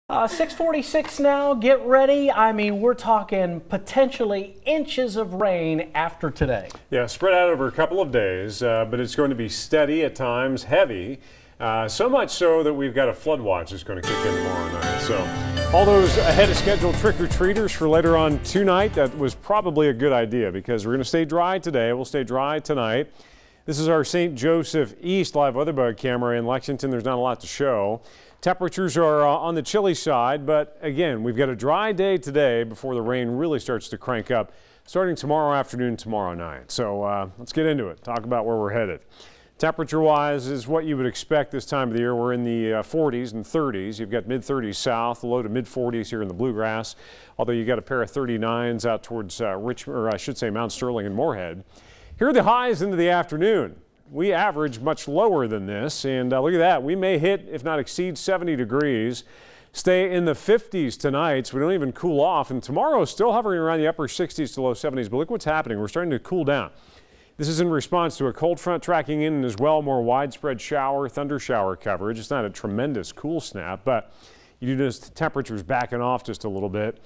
6:46 now, get ready. I mean, we're talking potentially inches of rain after today. Yeah, spread out over a couple of days, but it's going to be steady at times, heavy. So much so that we've got a flood watch that's going to kick in tomorrow night. So all those ahead of schedule trick-or-treaters for later on tonight, that was probably a good idea because we're going to stay dry today. We'll stay dry tonight. This is our St. Joseph East live weather bug camera in Lexington. There's not a lot to show. Temperatures are on the chilly side, but again, we've got a dry day today before the rain really starts to crank up starting tomorrow afternoon, tomorrow night. So let's get into it, talk about where we're headed. Temperature-wise is what you would expect this time of the year. We're in the 40s and 30s. You've got mid-30s south, low to mid-40s here in the Bluegrass, although you got a pair of 39s out towards Richmond, or I should say Mount Sterling and Moorhead. Here are the highs into the afternoon. We average much lower than this, and look at that. We may hit, if not exceed, 70 degrees. Stay in the 50s tonight, so we don't even cool off. And tomorrow is still hovering around the upper 60s to low 70s, but look what's happening. We're starting to cool down. This is in response to a cold front tracking in and as well more widespread thunder shower coverage. It's not a tremendous cool snap, but you do notice the temperatures backing off just a little bit.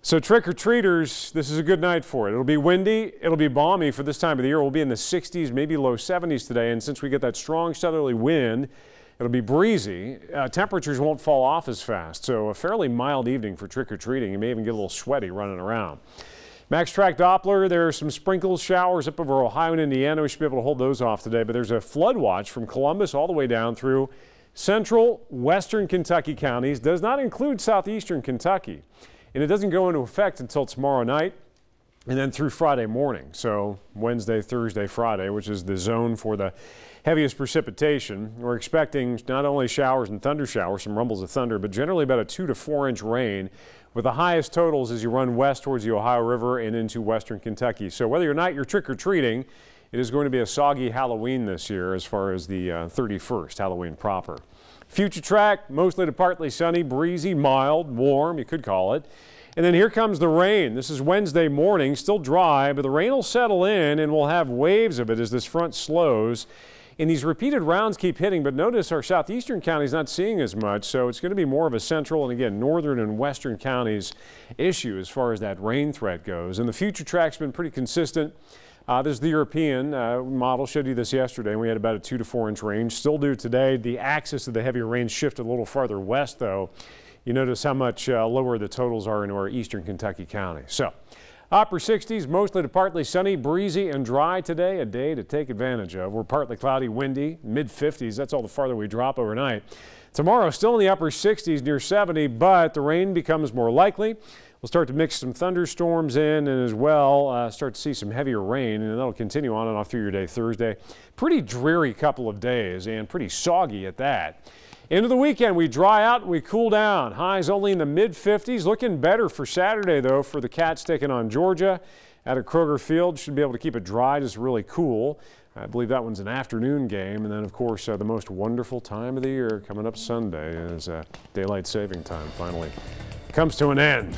So trick-or-treaters, this is a good night for it. It'll be windy, it'll be balmy for this time of the year. We'll be in the 60s, maybe low 70s today, and since we get that strong southerly wind, it'll be breezy. Temperatures won't fall off as fast, so a fairly mild evening for trick-or-treating. You may even get a little sweaty running around. Max Track Doppler, there are some sprinkles, showers up over Ohio and Indiana. We should be able to hold those off today, but there's a flood watch from Columbus all the way down through central, western Kentucky counties. Does not include southeastern Kentucky. And it doesn't go into effect until tomorrow night and then through Friday morning. So Wednesday, Thursday, Friday, which is the zone for the heaviest precipitation. We're expecting not only showers and thunder showers, some rumbles of thunder, but generally about a 2 to 4 inch rain with the highest totals as you run west towards the Ohio River and into western Kentucky. So whether or not you're trick-or-treating, it is going to be a soggy Halloween this year as far as the 31st, Halloween proper. Future track, mostly to partly sunny, breezy, mild, warm, you could call it. And then here comes the rain. This is Wednesday morning, still dry, but the rain will settle in and we'll have waves of it as this front slows. And these repeated rounds keep hitting, but notice our southeastern counties not seeing as much, so it's going to be more of a central and again northern and western counties issue as far as that rain threat goes. And the future track's been pretty consistent. This is the European model. Showed you this yesterday, and we had about a 2 to 4 inch range. Still do today. The axis of the heavier rain shifted a little farther west, though. You notice how much lower the totals are in our eastern Kentucky county. So, upper 60s, mostly to partly sunny, breezy, and dry today. A day to take advantage of. We're partly cloudy, windy, mid 50s. That's all the farther we drop overnight. Tomorrow, still in the upper 60s, near 70, but the rain becomes more likely. We'll start to mix some thunderstorms in and as well start to see some heavier rain, and that'll continue on and off through your day Thursday. Pretty dreary couple of days and pretty soggy at that. Into the weekend, we dry out and we cool down. Highs only in the mid-50s. Looking better for Saturday, though, for the Cats taking on Georgia at a Kroger Field. Should be able to keep it dry, just really cool. I believe that one's an afternoon game. And then, of course, the most wonderful time of the year coming up Sunday is daylight saving time finally comes to an end.